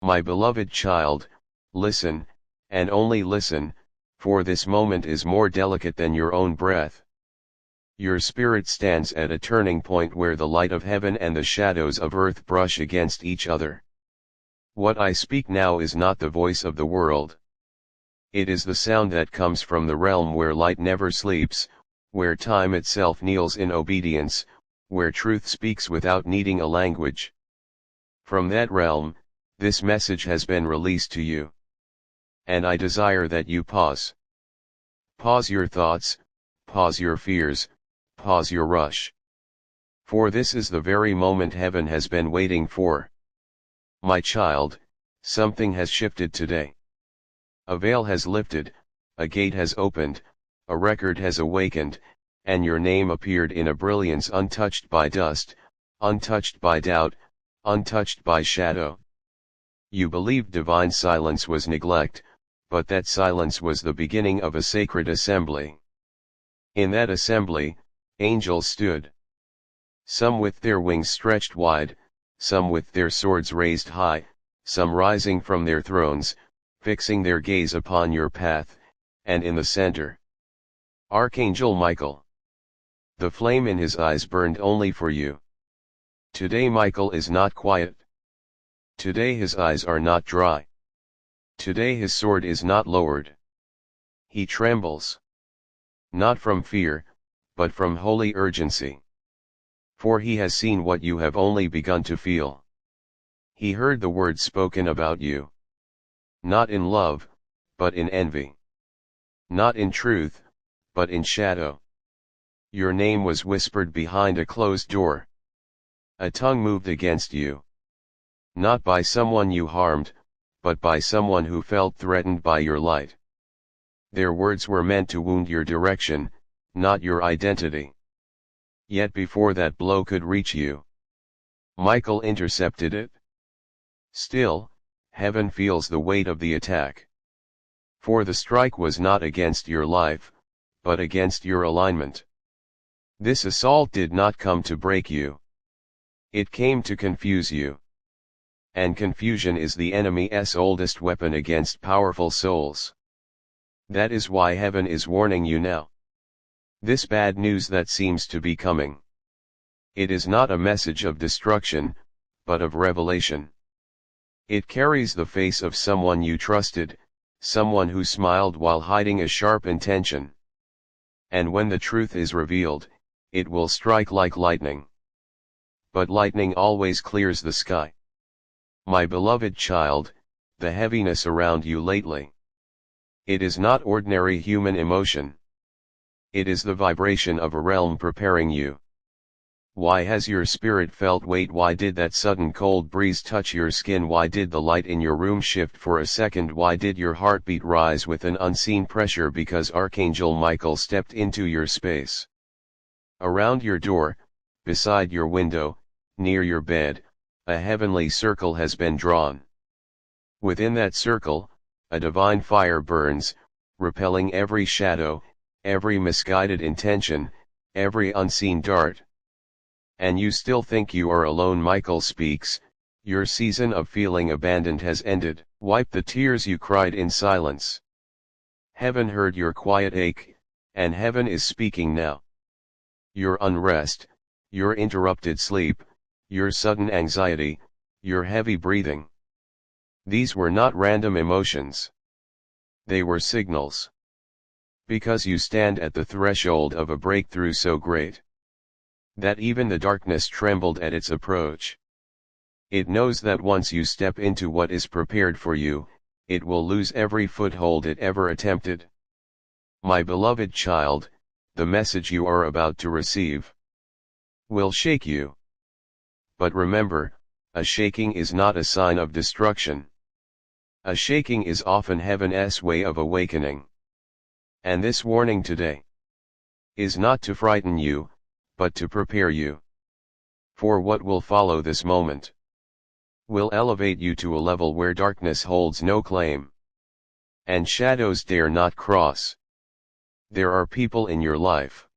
My beloved child, listen, and only listen, for this moment is more delicate than your own breath. Your spirit stands at a turning point where the light of heaven and the shadows of earth brush against each other. What I speak now is not the voice of the world. It is the sound that comes from the realm where light never sleeps, where time itself kneels in obedience, where truth speaks without needing a language. From that realm, this message has been released to you. And I desire that you pause. Pause your thoughts, pause your fears, pause your rush. For this is the very moment heaven has been waiting for. My child, something has shifted today. A veil has lifted, a gate has opened, a record has awakened, and your name appeared in a brilliance untouched by dust, untouched by doubt, untouched by shadow. You believed divine silence was neglect, but that silence was the beginning of a sacred assembly. In that assembly, angels stood. Some with their wings stretched wide, some with their swords raised high, some rising from their thrones, fixing their gaze upon your path, and in the center, Archangel Michael. The flame in his eyes burned only for you. Today Michael is not quiet. Today his eyes are not dry. Today his sword is not lowered. He trembles. Not from fear, but from holy urgency. For he has seen what you have only begun to feel. He heard the words spoken about you. Not in love, but in envy. Not in truth, but in shadow. Your name was whispered behind a closed door. A tongue moved against you. Not by someone you harmed, but by someone who felt threatened by your light. Their words were meant to wound your direction, not your identity. Yet before that blow could reach you, Michael intercepted it. Still, heaven feels the weight of the attack. For the strike was not against your life, but against your alignment. This assault did not come to break you. It came to confuse you. And confusion is the enemy's oldest weapon against powerful souls. That is why heaven is warning you now. This bad news that seems to be coming. It is not a message of destruction, but of revelation. It carries the face of someone you trusted, someone who smiled while hiding a sharp intention. And when the truth is revealed, it will strike like lightning. But lightning always clears the sky. My beloved child, the heaviness around you lately. It is not ordinary human emotion. It is the vibration of a realm preparing you. Why has your spirit felt weight? Why did that sudden cold breeze touch your skin? Why did the light in your room shift for a second? Why did your heartbeat rise with an unseen pressure? Because Archangel Michael stepped into your space. Around your door, beside your window, near your bed, a heavenly circle has been drawn. Within that circle, a divine fire burns, repelling every shadow, every misguided intention, every unseen dart. And you still think you are alone. Michael speaks, your season of feeling abandoned has ended. Wipe the tears you cried in silence. Heaven heard your quiet ache, and heaven is speaking now. Your unrest, your interrupted sleep, your sudden anxiety, your heavy breathing. These were not random emotions. They were signals. Because you stand at the threshold of a breakthrough so great that even the darkness trembled at its approach. It knows that once you step into what is prepared for you, it will lose every foothold it ever attempted. My beloved child, the message you are about to receive will shake you. But remember, a shaking is not a sign of destruction. A shaking is often heaven's way of awakening. And this warning today is not to frighten you, but to prepare you. For what will follow this moment will elevate you to a level where darkness holds no claim, and shadows dare not cross. There are people in your life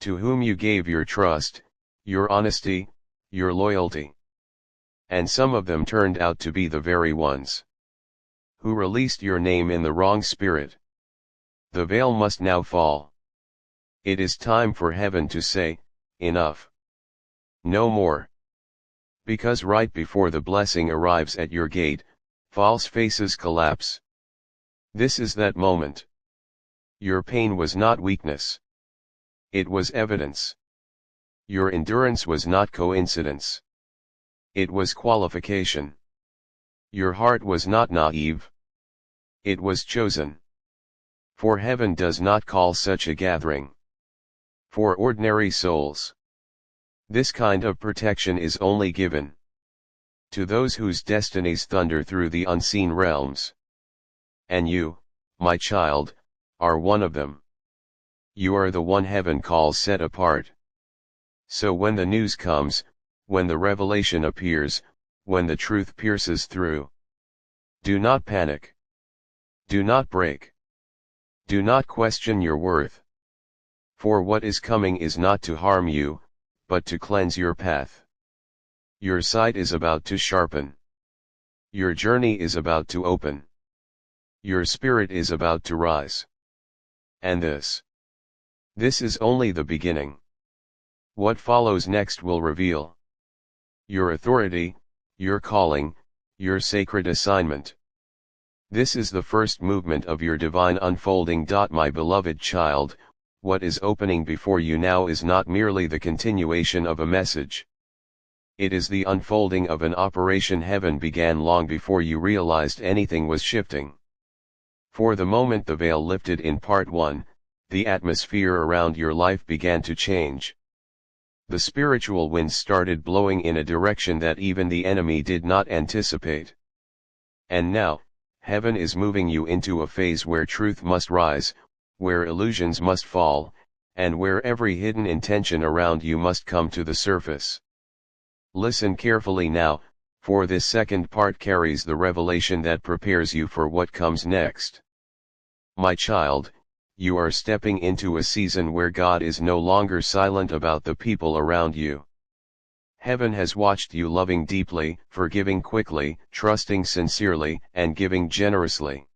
to whom you gave your trust, your honesty, your loyalty. And some of them turned out to be the very ones who released your name in the wrong spirit. The veil must now fall. It is time for heaven to say, enough. No more. Because right before the blessing arrives at your gate, false faces collapse. This is that moment. Your pain was not weakness. It was evidence. Your endurance was not coincidence. It was qualification. Your heart was not naive. It was chosen. For heaven does not call such a gathering for ordinary souls. This kind of protection is only given to those whose destinies thunder through the unseen realms. And you, my child, are one of them. You are the one heaven calls set apart. So when the news comes, when the revelation appears, when the truth pierces through, do not panic. Do not break. Do not question your worth. For what is coming is not to harm you, but to cleanse your path. Your sight is about to sharpen. Your journey is about to open. Your spirit is about to rise. And this is only the beginning. What follows next will reveal your authority, your calling, your sacred assignment. This is the first movement of your divine unfolding. My beloved child, what is opening before you now is not merely the continuation of a message. It is the unfolding of an operation heaven began long before you realized anything was shifting. For the moment the veil lifted in part 1, the atmosphere around your life began to change. The spiritual winds started blowing in a direction that even the enemy did not anticipate. And now, heaven is moving you into a phase where truth must rise, where illusions must fall, and where every hidden intention around you must come to the surface. Listen carefully now, for this second part carries the revelation that prepares you for what comes next. My child, you are stepping into a season where God is no longer silent about the people around you. Heaven has watched you loving deeply, forgiving quickly, trusting sincerely, and giving generously.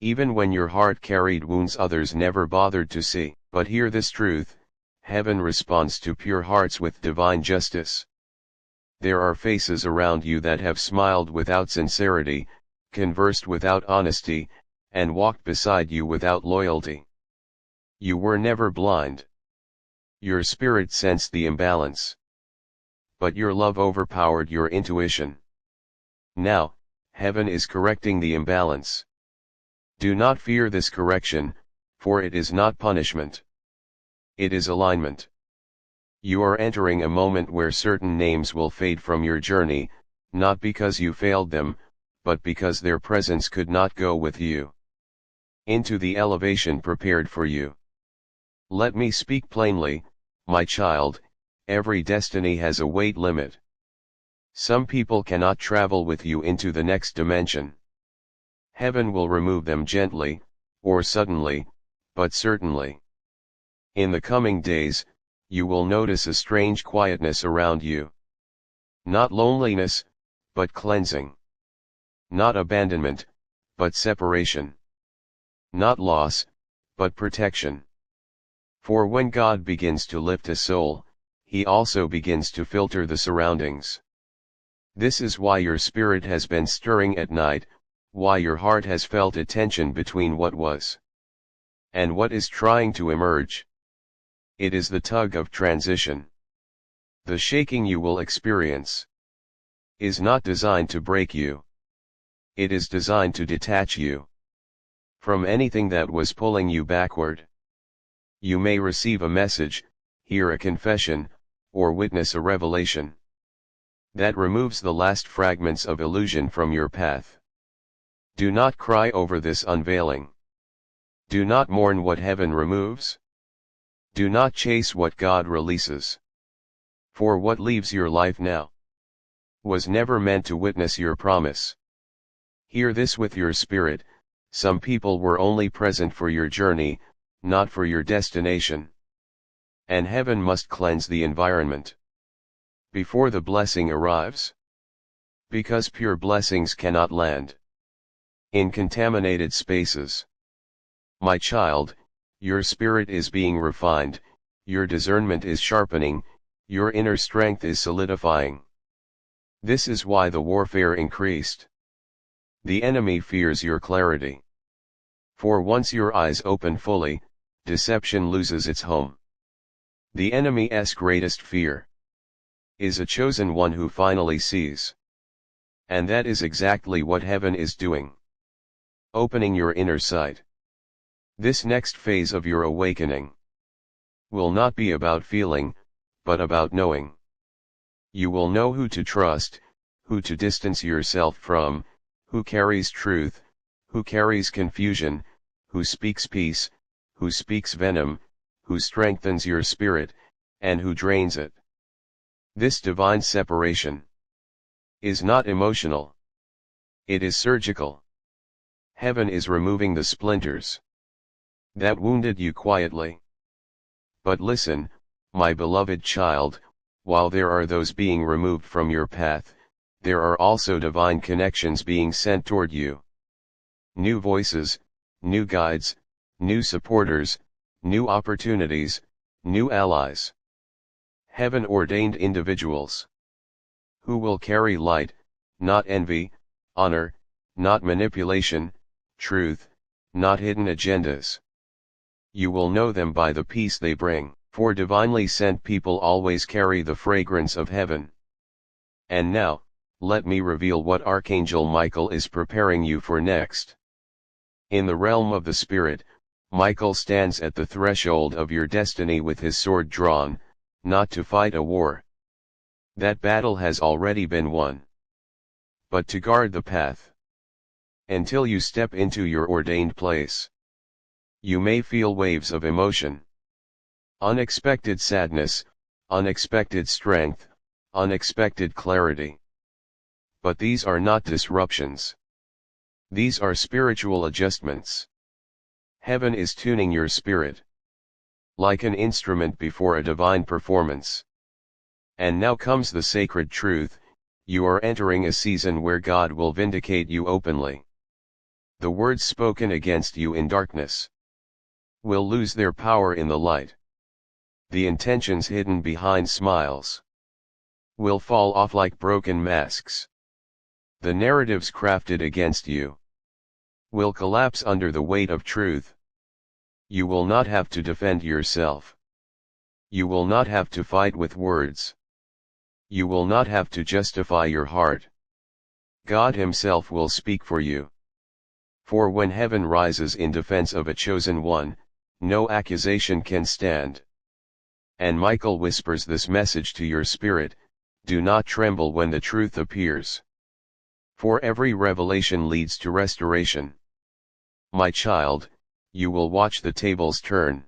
Even when your heart carried wounds others never bothered to see. But hear this truth, heaven responds to pure hearts with divine justice. There are faces around you that have smiled without sincerity, conversed without honesty, and walked beside you without loyalty. You were never blind. Your spirit sensed the imbalance. But your love overpowered your intuition. Now, heaven is correcting the imbalance. Do not fear this correction, for it is not punishment. It is alignment. You are entering a moment where certain names will fade from your journey, not because you failed them, but because their presence could not go with you into the elevation prepared for you. Let me speak plainly, my child, every destiny has a weight limit. Some people cannot travel with you into the next dimension. Heaven will remove them gently, or suddenly, but certainly. In the coming days, you will notice a strange quietness around you. Not loneliness, but cleansing. Not abandonment, but separation. Not loss, but protection. For when God begins to lift a soul, He also begins to filter the surroundings. This is why your spirit has been stirring at night, why your heart has felt a tension between what was and what is trying to emerge. It is the tug of transition. The shaking you will experience is not designed to break you. It is designed to detach you from anything that was pulling you backward. You may receive a message, hear a confession, or witness a revelation that removes the last fragments of illusion from your path. Do not cry over this unveiling. Do not mourn what heaven removes. Do not chase what God releases. For what leaves your life now was never meant to witness your promise. Hear this with your spirit, some people were only present for your journey, not for your destination. And heaven must cleanse the environment before the blessing arrives. Because pure blessings cannot land in contaminated spaces. My child, your spirit is being refined, your discernment is sharpening, your inner strength is solidifying. This is why the warfare increased. The enemy fears your clarity. For once your eyes open fully, deception loses its home. The enemy's greatest fear is a chosen one who finally sees. And that is exactly what heaven is doing. Opening your inner sight. This next phase of your awakening will not be about feeling, but about knowing. You will know who to trust, who to distance yourself from, who carries truth, who carries confusion, who speaks peace, who speaks venom, who strengthens your spirit, and who drains it. This divine separation is not emotional. It is surgical. Heaven is removing the splinters that wounded you quietly. But listen, my beloved child, while there are those being removed from your path, there are also divine connections being sent toward you. New voices, new guides, new supporters, new opportunities, new allies. Heaven-ordained individuals who will carry light, not envy, honor, not manipulation, truth, not hidden agendas. You will know them by the peace they bring, for divinely sent people always carry the fragrance of heaven. And now, let me reveal what Archangel Michael is preparing you for next. In the realm of the Spirit, Michael stands at the threshold of your destiny with his sword drawn, not to fight a war. That battle has already been won. But to guard the path. Until you step into your ordained place. You may feel waves of emotion. Unexpected sadness, unexpected strength, unexpected clarity. But these are not disruptions. These are spiritual adjustments. Heaven is tuning your spirit. Like an instrument before a divine performance. And now comes the sacred truth, you are entering a season where God will vindicate you openly. The words spoken against you in darkness will lose their power in the light. The intentions hidden behind smiles will fall off like broken masks. The narratives crafted against you will collapse under the weight of truth. You will not have to defend yourself. You will not have to fight with words. You will not have to justify your heart. God Himself will speak for you. For when heaven rises in defense of a chosen one, no accusation can stand. And Michael whispers this message to your spirit, do not tremble when the truth appears. For every revelation leads to restoration. My child, you will watch the tables turn.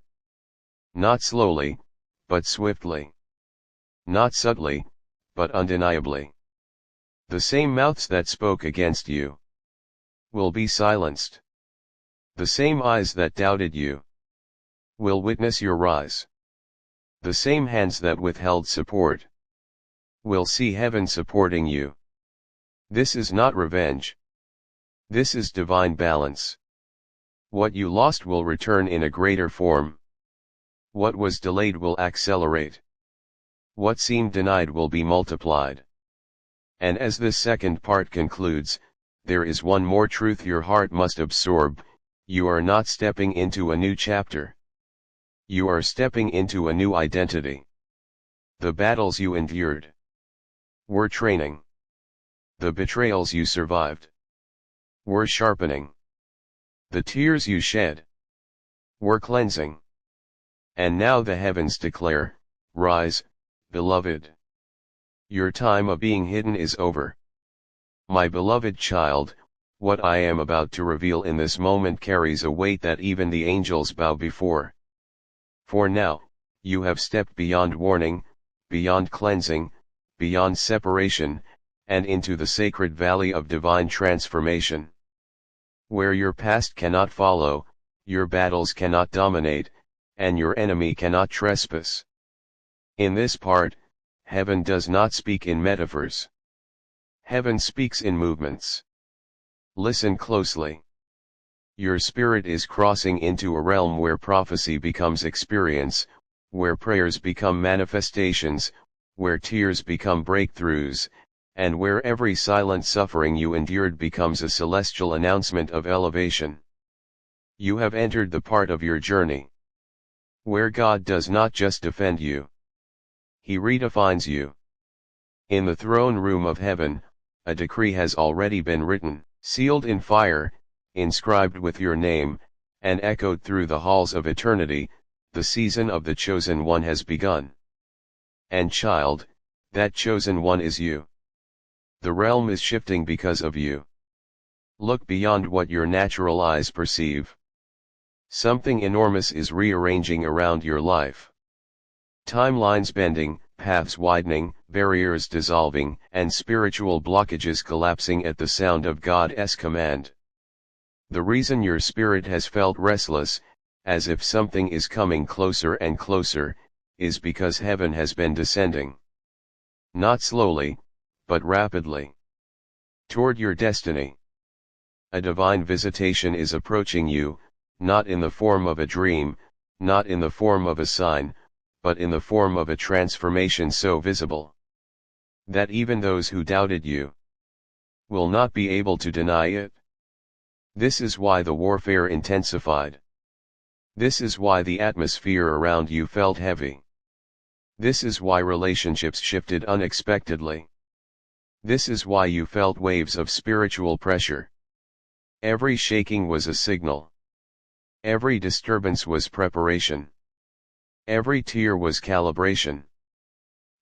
Not slowly, but swiftly. Not subtly, but undeniably. The same mouths that spoke against you will be silenced. The same eyes that doubted you will witness your rise. The same hands that withheld support will see heaven supporting you. This is not revenge. This is divine balance. What you lost will return in a greater form. What was delayed will accelerate. What seemed denied will be multiplied. And as this second part concludes, there is one more truth your heart must absorb, you are not stepping into a new chapter. You are stepping into a new identity. The battles you endured were training. The betrayals you survived were sharpening. The tears you shed were cleansing. And now the heavens declare, rise, beloved. Your time of being hidden is over. My beloved child, what I am about to reveal in this moment carries a weight that even the angels bow before. For now, you have stepped beyond warning, beyond cleansing, beyond separation, and into the sacred valley of divine transformation. Where your past cannot follow, your battles cannot dominate, and your enemy cannot trespass. In this part, heaven does not speak in metaphors. Heaven speaks in movements. Listen closely. Your spirit is crossing into a realm where prophecy becomes experience, where prayers become manifestations, where tears become breakthroughs, and where every silent suffering you endured becomes a celestial announcement of elevation. You have entered the part of your journey where God does not just defend you. He redefines you. In the throne room of heaven, a decree has already been written, sealed in fire, inscribed with your name, and echoed through the halls of eternity. The season of the chosen one has begun. And child, that chosen one is you. The realm is shifting because of you. Look beyond what your natural eyes perceive. Something enormous is rearranging around your life. Timelines bending, paths widening, barriers dissolving, and spiritual blockages collapsing at the sound of God's command. The reason your spirit has felt restless, as if something is coming closer and closer, is because heaven has been descending. Not slowly, but rapidly. Toward your destiny. A divine visitation is approaching you, not in the form of a dream, not in the form of a sign, but in the form of a transformation so visible that even those who doubted you will not be able to deny it. This is why the warfare intensified. This is why the atmosphere around you felt heavy. This is why relationships shifted unexpectedly. This is why you felt waves of spiritual pressure. Every shaking was a signal. Every disturbance was preparation. Every tear was calibration.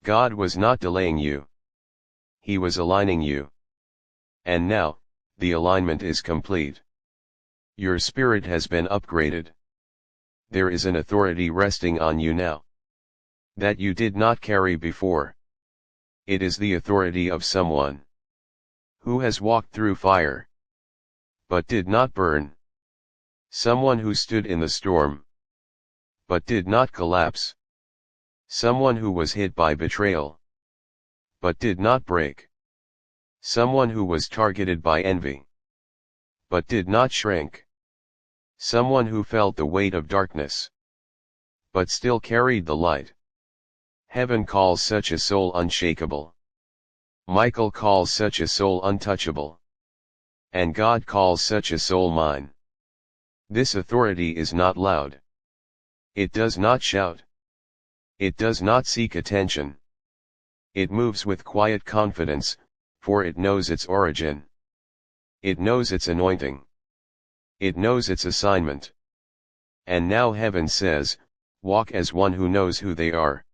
God was not delaying you. He was aligning you. And now, the alignment is complete. Your spirit has been upgraded. There is an authority resting on you now that you did not carry before. It is the authority of someone who has walked through fire, but did not burn. Someone who stood in the storm, but did not collapse. Someone who was hit by betrayal, but did not break. Someone who was targeted by envy, but did not shrink. Someone who felt the weight of darkness, but still carried the light. Heaven calls such a soul unshakable. Michael calls such a soul untouchable. And God calls such a soul mine. This authority is not loud. It does not shout. It does not seek attention. It moves with quiet confidence, for it knows its origin. It knows its anointing. It knows its assignment. And now heaven says, walk as one who knows who they are.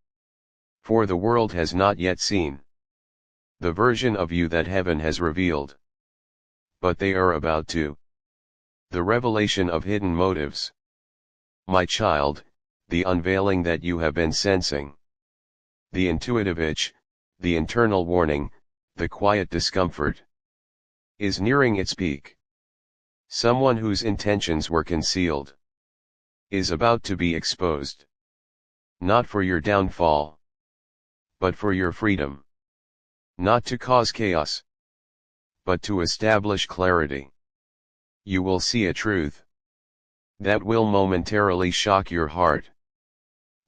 For the world has not yet seen the version of you that heaven has revealed. But they are about to. The revelation of hidden motives. My child, the unveiling that you have been sensing. The intuitive itch, the internal warning, the quiet discomfort, is nearing its peak. Someone whose intentions were concealed is about to be exposed. Not for your downfall, but for your freedom. Not to cause chaos, but to establish clarity. You will see a truth that will momentarily shock your heart,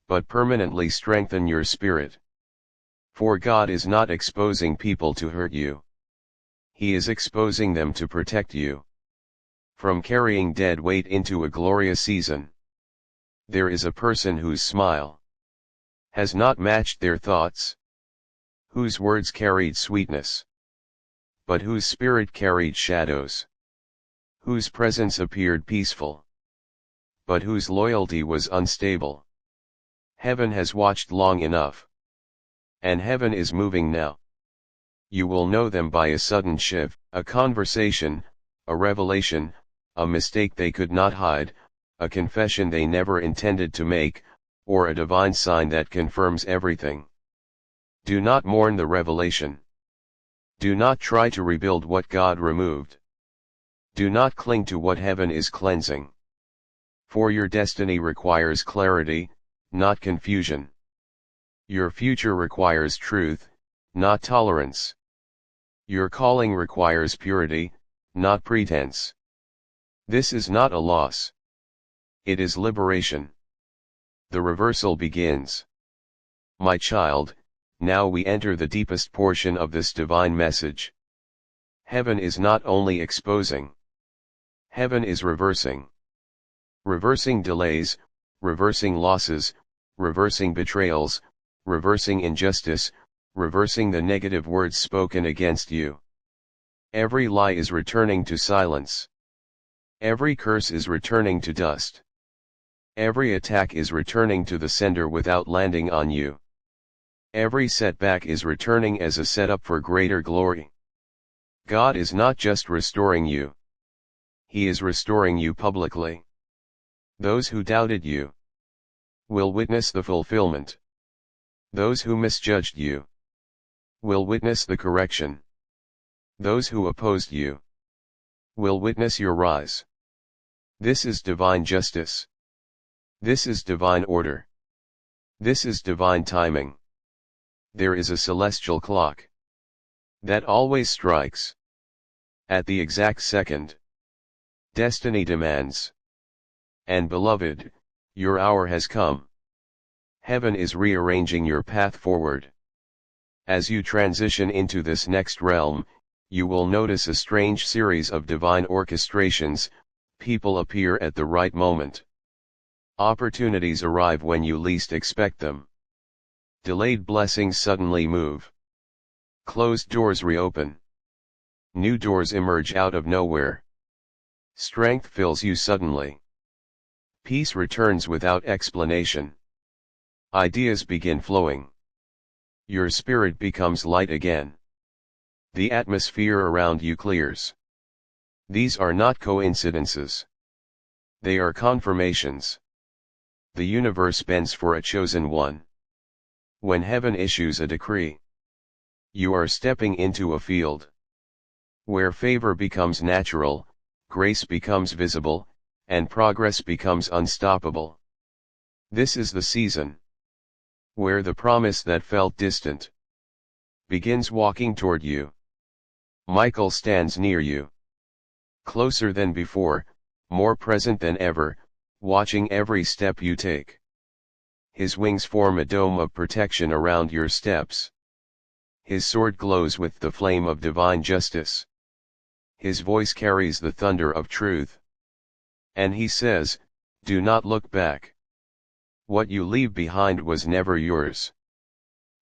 but permanently strengthen your spirit. For God is not exposing people to hurt you. He is exposing them to protect you from carrying dead weight into a glorious season. There is a person whose smile has not matched their thoughts, whose words carried sweetness, but whose spirit carried shadows, whose presence appeared peaceful, but whose loyalty was unstable. Heaven has watched long enough, and heaven is moving now. You will know them by a sudden shift, a conversation, a revelation, a mistake they could not hide, a confession they never intended to make, or a divine sign that confirms everything. Do not mourn the revelation. Do not try to rebuild what God removed. Do not cling to what heaven is cleansing. For your destiny requires clarity, not confusion. Your future requires truth, not tolerance. Your calling requires purity, not pretense. This is not a loss. It is liberation. The reversal begins. My child, now we enter the deepest portion of this divine message. Heaven is not only exposing. Heaven is reversing. Reversing delays, reversing losses, reversing betrayals, reversing injustice, reversing the negative words spoken against you. Every lie is returning to silence. Every curse is returning to dust. Every attack is returning to the sender without landing on you. Every setback is returning as a setup for greater glory. God is not just restoring you. He is restoring you publicly. Those who doubted you will witness the fulfillment. Those who misjudged you will witness the correction. Those who opposed you will witness your rise. This is divine justice. This is divine order. This is divine timing. There is a celestial clock that always strikes at the exact second destiny demands. And beloved, your hour has come. Heaven is rearranging your path forward. As you transition into this next realm, you will notice a strange series of divine orchestrations. People appear at the right moment. Opportunities arrive when you least expect them. Delayed blessings suddenly move. Closed doors reopen. New doors emerge out of nowhere. Strength fills you suddenly. Peace returns without explanation. Ideas begin flowing. Your spirit becomes light again. The atmosphere around you clears. These are not coincidences. They are confirmations. The universe bends for a chosen one. When heaven issues a decree, you are stepping into a field where favor becomes natural, grace becomes visible, and progress becomes unstoppable. This is the season where the promise that felt distant begins walking toward you. Michael stands near you, closer than before, more present than ever, watching every step you take. His wings form a dome of protection around your steps. His sword glows with the flame of divine justice. His voice carries the thunder of truth. And he says, do not look back. What you leave behind was never yours.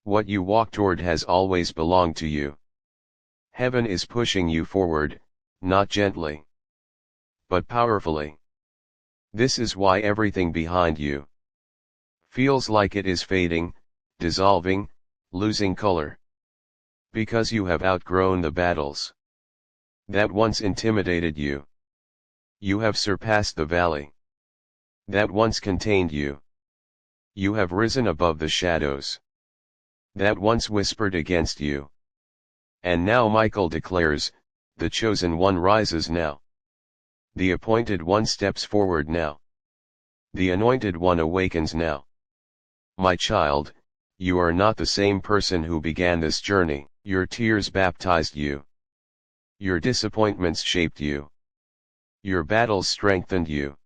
What you walk toward has always belonged to you. Heaven is pushing you forward, not gently, but powerfully. This is why everything behind you feels like it is fading, dissolving, losing color. Because you have outgrown the battles that once intimidated you. You have surpassed the valley that once contained you. You have risen above the shadows that once whispered against you. And now Michael declares, the chosen one rises now. The appointed one steps forward now. The anointed one awakens now. My child, you are not the same person who began this journey. Your tears baptized you. Your disappointments shaped you. Your battles strengthened you.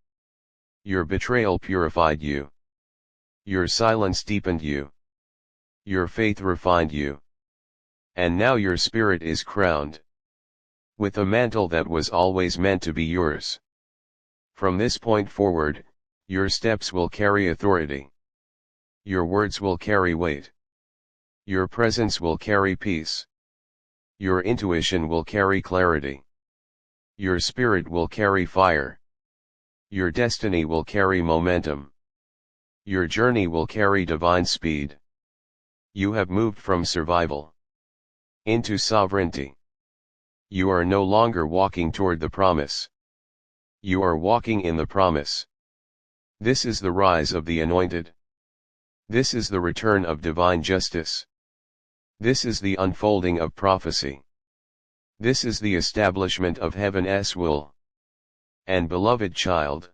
Your betrayal purified you. Your silence deepened you. Your faith refined you. And now your spirit is crowned with a mantle that was always meant to be yours. From this point forward, your steps will carry authority. Your words will carry weight. Your presence will carry peace. Your intuition will carry clarity. Your spirit will carry fire. Your destiny will carry momentum. Your journey will carry divine speed. You have moved from survival into sovereignty. You are no longer walking toward the promise. You are walking in the promise. This is the rise of the anointed. This is the return of divine justice. This is the unfolding of prophecy. This is the establishment of heaven's will. And beloved child,